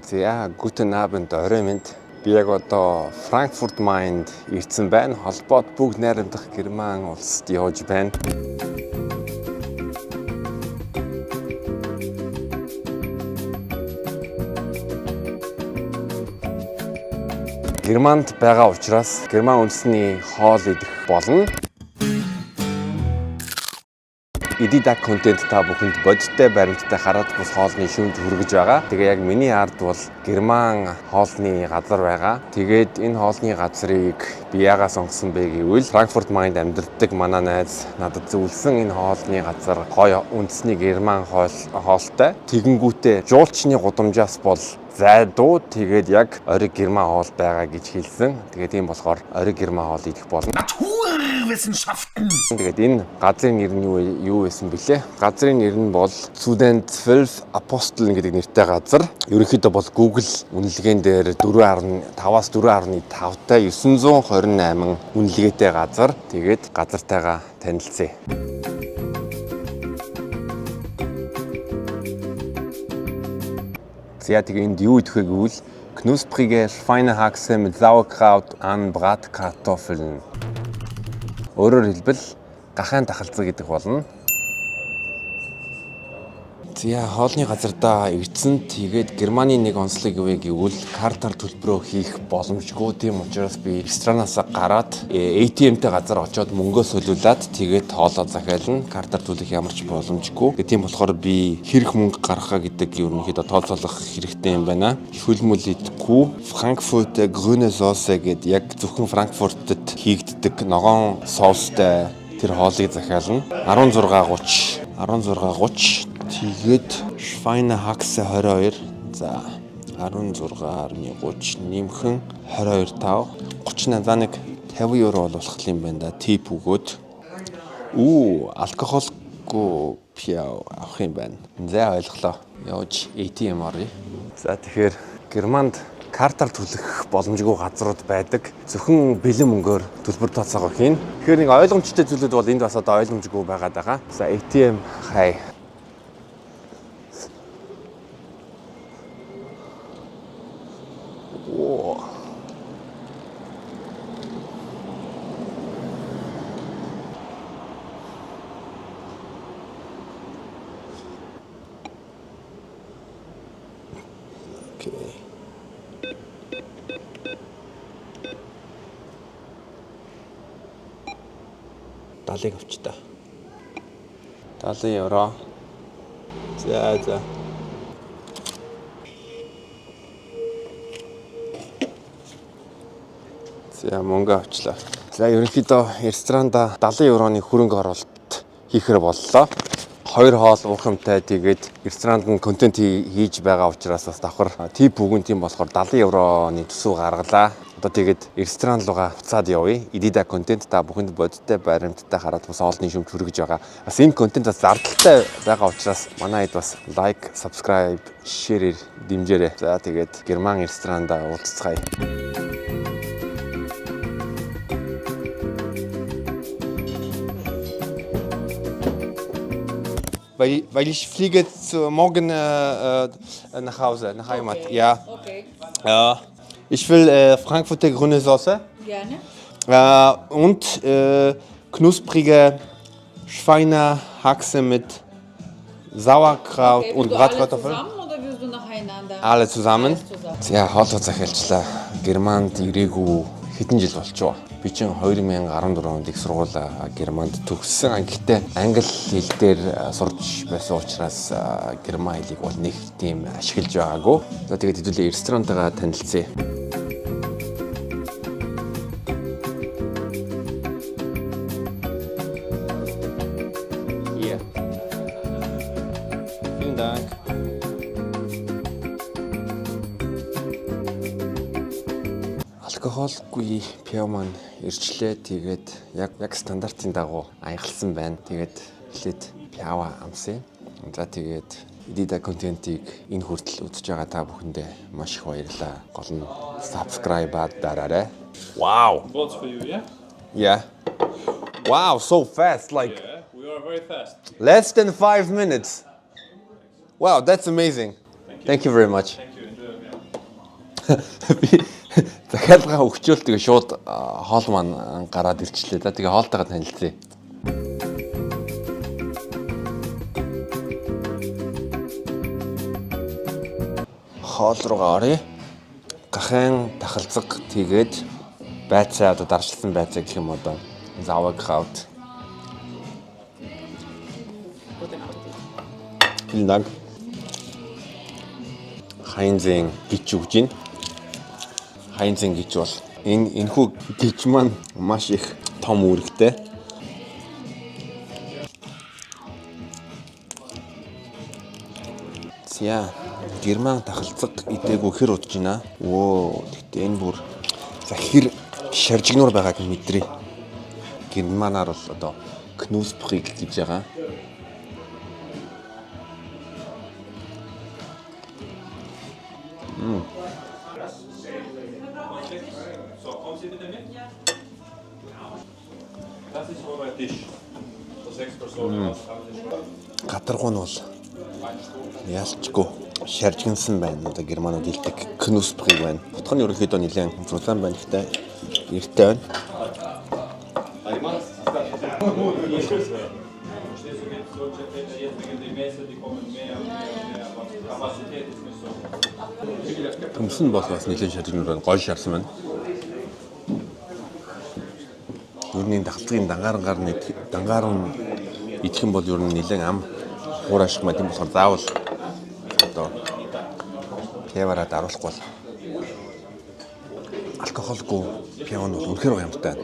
За guten Abend орой минь. Би яг одоо Frankfurt Mainд ирсэн байна. Холбоод бүгд найрамдах Герман улсад явж байна. Германд байгаа учраас Герман үндэсний хоол идэх болно. Эдидаг контент та бүхэнд бодиттой баримттай хараад бус хоолны шүүмж хүргэж байгаа. Тэгээ яг миний ард бол Герман хоолны газар байгаа. Тэгээд энэ хоолны газрыг би яагаад сонгосон бэ гэвэл Frankfurt Mainд амьдардаг манай найз надад зөвлөсөн энэ хоолны газар гоё үндэсний Герман хоолтой. Тэгэнгүүтээ жуулчны гудамжаас бол зайдуу тэгээд яг ориг Герман хоол байгаа гэж хэлсэн. Тэгээд ийм болохоор ориг Герман хоол идэх болно. Тэгээд энэ газрын нэр нь юу байсан бэлээ? Газрын нэр нь бол Süden 12 Aposteln гэдэг нэртэй газар. Ерөнхийдөө бол Google үнэлгээнд дээр 4.5-аас 4.5-тай 928 үнэлгээтэй газар. Тэгээд газартайгаа танилцъя. За тэгээ энд юу идэх вэ гэвэл knusprige Schweinehaxe mit Sauerkraut an Bratkartoffeln. Өөрөөр хэлбэл гахаан тахалцаа гэдэг болно. За хоолны газардаа ирсэн. Тэгээд Германы нэг онцлог юу вэ гэвэл картаар төлбөрөө хийх боломжгүй. Тийм учраас би ресторанаас гараад ATM-тэй газар очиод мөнгөө солиулаад тэгээд хоолоо захиална. Картаар төлөх ямар ч боломжгүй. Тийм болохоор би хэрэг мөнгө гаргахаа гэдэг ерөнхийдөө тооцоолох хэрэгтэй юм байна. Шүлмөл идэхгүй. Frankfurt grüne Soße гэдэг яг зөвхөн Франкфуртд хийгддэг ногоон соустай тэр хоолыг захиална. 16.30 тэгээд Schweinehaxe 22. За 16.30 нэмхэн 22.5 38 за нэг 50 евро болох юм байна да. Тип өгөөд. Алкохолгүй пиав авах юм байна. За ойлголоо. Явж ATM оръё. За тэгэхээр Германд картаар төлөх боломжгүй газрууд байдаг. Зөвхөн бэлэн мөнгөөр төлбөр тооцоогоо хийн. Тэгэхээр нэг ойлгомжтой зүйлүүд бол энд бас одоо ойлгомжгүй байгаад байгаа. За ATM хай. Окей. Далыг авч та. 70 евро. За. За мөнгө авчлаа. За ерөнхийдөө ресторанда 70 евроны хөрөнгө оруулалт хийхээр боллоо. 2 хоол уух юмтай тэгээд ресторанд нь контент хийж байгаа учраас бас давхар тип өгөн тийм болохоор 70 евроны төсөв гаргалаа. Одоо тэгээд ресторан руугаа буцаад явъя. Эдида контент та бүхэнд бодиттой баримттай хараад бас хоолны шүүмж хүргэж байгаа. Бас энэ контент бас зардалтай байгаа учраас манай хэд бас лайк, subscribe, share дэмжээрэй. За тэгээд Герман ресторанда уулзцгаая. Weil ich fliege morgen nach Hause, nach Heimat. Ja. Okay. Ich will Frankfurter grüne Soße. Gerne. Und knusprige Schweinehaxe mit Sauerkraut Okay, und willst du alle Bratkartoffeln. zusammen oder willst du nacheinander? Alle zusammen. Alles zusammen. За хоолоо захиалчлаа. Германд ирээгүй хэдэн жил болчихоо. Би чинь 2014 онд их сургуулаа Германд төгссөн. Гэхдээ англи хэл дээр сурч байсан учраас герман хэлийг бол нэг тийм ашиглаж байгаагүй. За тэгээд хэдүүлээ ресторантайгаа танилцъя. Yeah. Vielen Dank. Алкохолгүй пиав маань ирчлээ. Тэгээд яг стандартын дагуу аялсан байна. Тэгээд эхлээд пиава амсъя. За тэгээд эдида контентийг энэ хүртэл үзэж байгаа та бүхэндээ маш их баярлалаа. Гол нь subscribe дараарай. Wow. Votes for you, yeah? Yeah. Wow, so fast. Like Yeah, we are very fast. less than 5 minutes. Wow, that's amazing. Thank you very much. Thank you. Enjoy. Би захиалгаа өгчөөл тэгээ шууд хоол маань гараад ирчлээ да. Тэгээ хоолтойгоо танилцъя. Хоол руугаа оръё. Гахайн тахалцаг тэгээд байцаа одоо даршилсан байцаа гэх юм одоо Sauerkraut. Vielen Dank. Хайнзын гिच өгж гин. Хайнзын гिच бол энэхүү гिच маань маш их том үүрэгтэй. За герман тахалцаг идээгүй хэр удаж байна. Тэгтээ энэ бүр за хэр шаржигнуур байгааг мэдрээ. Германаар бол одоо Knusprig гэж байгаа. Гадаргуу нь бол ялчгүй шаржигнсан байна. Одоо германууд хэлдэг Knusprig байна. Утга нь ерөнхийдөө нэлээд зузаан байна гэхдээ эрттэй байна. Төмсөн бол бас нэлээд шаржигнуур гоё шарсан байна. Юуны тахалцгийн дангаар нь идэх юм бол ер нь нэлээд ам хуурашх мэт юм болохоор заавал одоо пивараад аруулахгүй бол алкоголгүй пив нь бол үнэхээр гоё юмтай байна.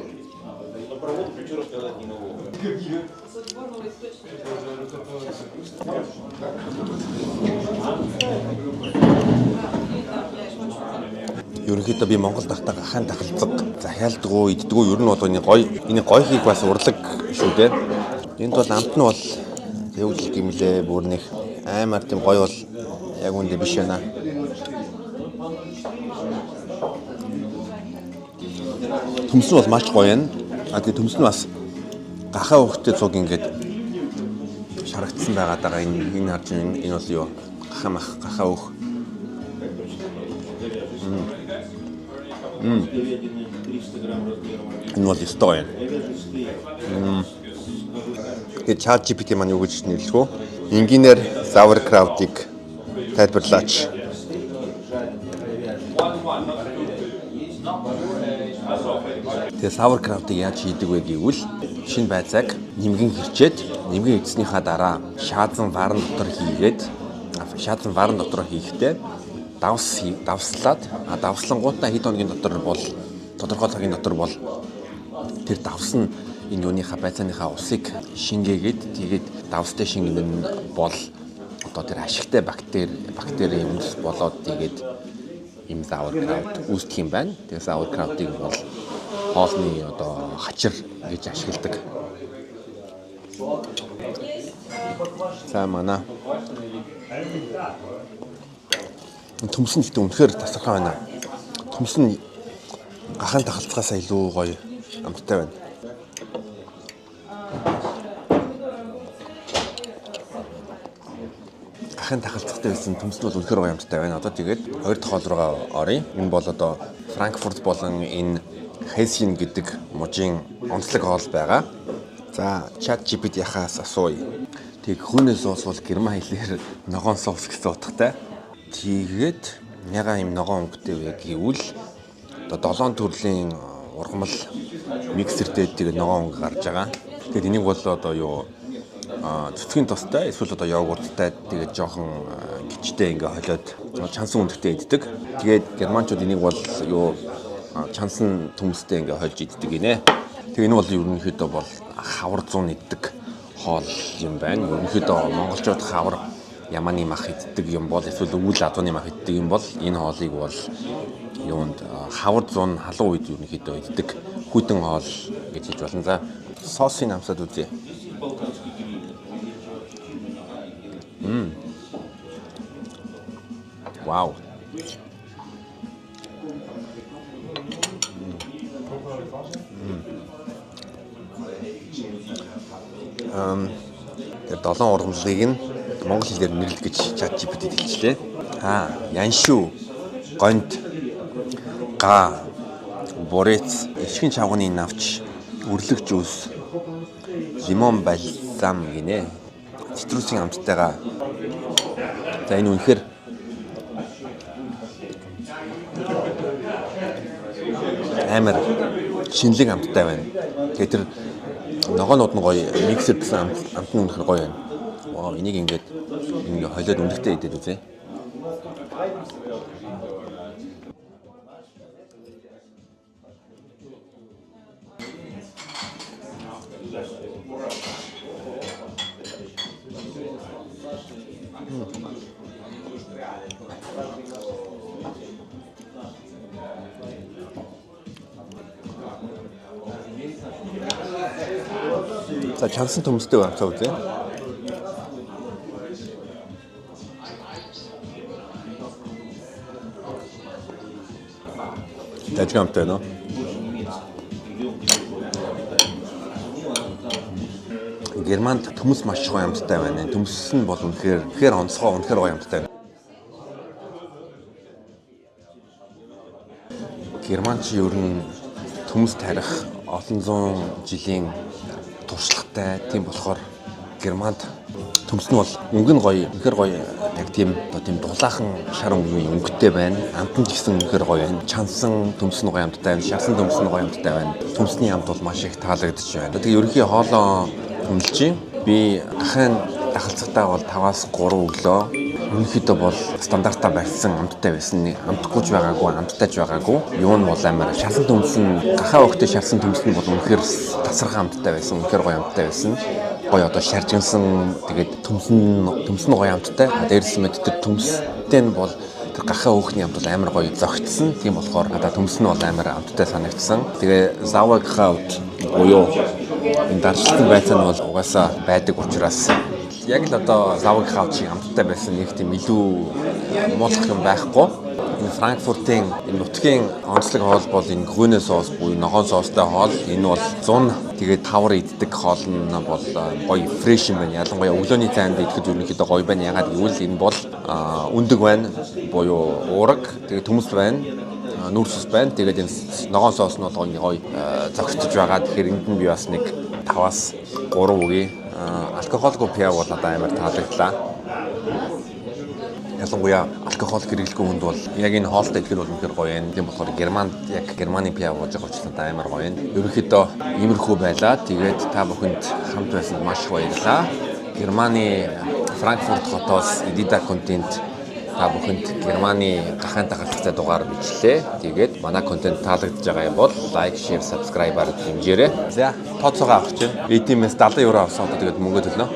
Ерөнхийдөө би Монгол дахтаа гахаан тахалцаг захиалдгуу иддгүү ер нь бол энэ гоё хийх бас урлаг шүү дээ. Энд бол амт нь бол зөвлөл гимлээ бүр нэг аймаар тийм гоё бол яг үндэ биш байна. Төмсөн бол маш гоё байна. Тэгээ төмс нь бас гахаа хөхтэй цуг ингээд шарагдсан байгаад байгаа. Энэ харж энэ бол юу гахаа хөх. Энэ бол истой байна. Тэгээд ChatGPT маань юу гэж нэрлэх вэ? Инженер Sauerkraut-ыг тайлбарлаач. Тэгээд Sauerkraut-ыг яаж хийдэг вэ гэвэл шинэ байцааг нимгэн хэрчээд нимгэн эцснийхаа дараа шаазан варан дотор хийхдээ давслаад давслангуудаа хэд хоногийн дотор бол тодорхой цагийн дотор бол тэр давс нь энэ юуныхаа байцааныхаа усыг шингээгээд тэгээд давстай шингэн бол одоо тэр ашигтай бактери юмс болоод тэгээд им Sauerkraut үүсдэг юм байна. Тэгээд Sauerkraut-ыг бол хоолны одоо хачир гэж ашигладаг. За манай төмсөн гэдэг үнэхээр тасархай байна. Төмсөн гахаан тахалцгаасаа илүү гоё амттай байна. Гахаан тахалцгатай байсан төмсөн бол үнэхээр гоё амттай байна. Одоо тэгээд хоёр дахь хоол руугаа оръё. Энэ бол одоо Франкфурт болон энэ Хейсин гэдэг мужийн онцлог хоол байгаа. За ChatGPT-аас асууя. Тэг хүнээс соус бол герман хэлээр ногоон соус гэсэн утгатай. Тэгээд ягаа юм ногоон өнгөтэй вэ гэвэл одоо 7 төрлийн ургамал миксертэй тэгээд ногоон өнгө гарч байгаа. Тэгээд энийг бол одоо юу цэцгийн тостой эсвэл одоо йогурттай тэгээд жоохон гिचтэй ингээ холиод чансан өндөртэй иддэг. Тэгээд германчууд энийг бол юу чансан төмстэй ингээ хольж иддэг гинэ. Тэгээд энэ бол ерөнхийдөө бол хавар зүүн иддэг хоол юм байна. Ерөнхийдөө монголчууд хавар ямааны мах иддэг юм бол эсвэл өвөл адууны мах иддэг юм бол энэ хоолыг бол юунд хавар зүүн халуун үед ерөнхийдөө иддэг хүйтэн хоол гэж хэлж болно. За соосыг амсаад үзье. Вау. Тэр 7 ургамлыг нь монгол хэлээр нэрлэл гэж ChatGPT хэлчихлээ. Яншүү, гонт, га, борец, ишгэн чавганы навч, үрлэг жуус, лимон бальзам гинэ. Цитрусийн амттайгаа. За энэ үнэхээр амар шинэлэг амттай байна. Тэгээ тэр ногоонууд нь гоё миксердсэн амт нь үнэхээр гоё байна. Вау, энийг ингээд холиод өндөртэй идээд үзье. За чансан төмөстэй байцаа үзье. Дажгамтай нөө. Германд төмөс маш гоё амттай байна. Төмөс нь бол үнэхээр онцгой, үнэхээр гоё амттай байна. Герман чи ер нь төмөс тарих олон зуун жилийн туршлагатай. Тийм болохоор Германд төмс нь бол өнгө нь гоё, үнэхээр гоё. Яг тийм дулаахан шар өнгөний өнгөтэй байна. Амт нь ч гэсэн үнэхээр гоё байна. Чансан төмс нь гоё амттай байна. Шарсан төмс нь гоё амттай байна. Төмсний амт бол маш их таалагдж байна. Тэгээ ерөнхий хоолоо үнэлж юм. Би дахин дахалцагтаа бол 5-аас 3 өглөө. Ерөнхийдөө бол стандартаа барьсан амттай байсан. Амтгүйч байгаагүй, амттайж байгаагүй. Юу нь бол амар шалсан төмс нь гахаа өгтөй шалсан төмс нь бол үнэхээр тасархаа амттай байсан. Үнэхээр гоё амттай байсан. Гоё одоо шаржинсан тэгээд төмс нь гоё амттай. Дээрс мэд тэр төмстэй нь бол тэр гахаа өөхний амт бол амар гоё зөгцсөн. Тийм болохоор надад төмс нь бол амар амттай санагдсан. Тэгээ Sauerkraut буюу энэ даршлтын байцаа нь бол угаасаа байдаг учраас яг л одоо Sauerkraut шиг амттай байсан нэг тийм илүү муулах юм байхгүй. Энэ Франкфуртын энэ нутгийн онцлог хоол бол энэ grüne соус буюу ногоон соустай хоол. Энэ бол 100 тэгээд тавар иддэг хоол нь бол гоё фреш юм байна. Ялангуяа өглөөний цайнд идэхэд ерөнхийдөө гоё байна. Ягаад гэвэл энэ бол өндөг байна буюу уураг, тэгээд төмөс байна. Нүүрс ус байна. Тэгээд энэ ногоон соус нь бол гоё зөгтөж байгаа. Тэгэхээр энд нь би бас нэг 5-аас 3 өгье. Алкогольгүй пиа бол надад амар таалагдлаа. Ялангуяа алкогол хэрэглэхгүй хүнд бол яг энэ хоолтой идэхэд бол үнэхээр гоё юм. Тийм болохоор Германд яг Германы пиа ууж байгаа учраас надад амар гоё юм. Ерөнхийдөө иймэрхүү байлаа. Тэгээд та бүхэнд хамт байсанд маш их баярлалаа. Германы Франкфурт хотоос Edida контент та бүхэнд Германы гахаан тахалцтай дугаар бичлээ. Тэгээд манай контент таалагдж байгаа юм бол лайк, шеэр, сабскрайбаар хэмжээрэй. За, тооцоогоо авах чинь. ATM-с 70 евро авсан одоо тэгээд мөнгө төлнө.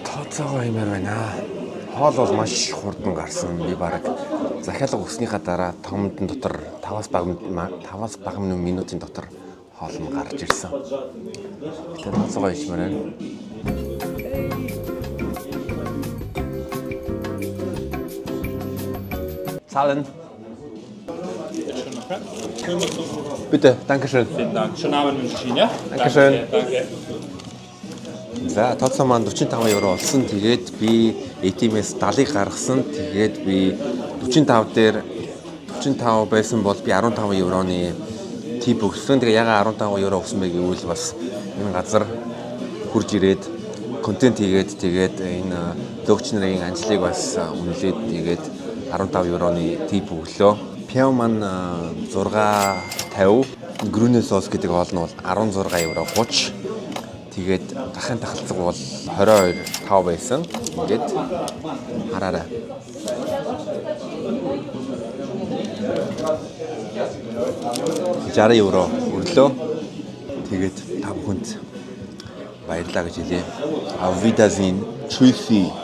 Тооцоогоо хэмээр байна. Хоол бол маш хурдан гарсан. Би бараг захиалга өгснийхаа дараа 5 минутын дотор 5-аас бага минутын дотор хоол нь гарч ирсэн. Тэр тооцоогоо хэмээр байна. Zahlen. Bitte, danke schön. Vielen Dank. Schönen Abend wünsche ich Ihnen, ja? Dankeschön. Danke. За, тооцоо маань 45 евро болсон. Тэгээд би ATM-с 70-ыг гаргасан. Тэгээд би 45 дээр 45 байсан бол би 15 евроны тип өгсөн. Тэгээ ягаад 15 евро өгсөн бэ гэвэл бас энэ газар хурж ирээд контент хийгээд тэгээд энэ логч нарын ажлыг бас үнэлээд тэгээд 15 евроны тип өглөө. Пиа маань 6.50, grüne sauce гэдэг хоол нь бол 16 евро 30. Тэгээд дахин тахалцаг бол 22.5 байсан. Ингээд хараарай. €60 өглөө. Тэгээд та бүхэнд баярлалаа гэж хэлье. Auf Wiedersehen. Tschüssi.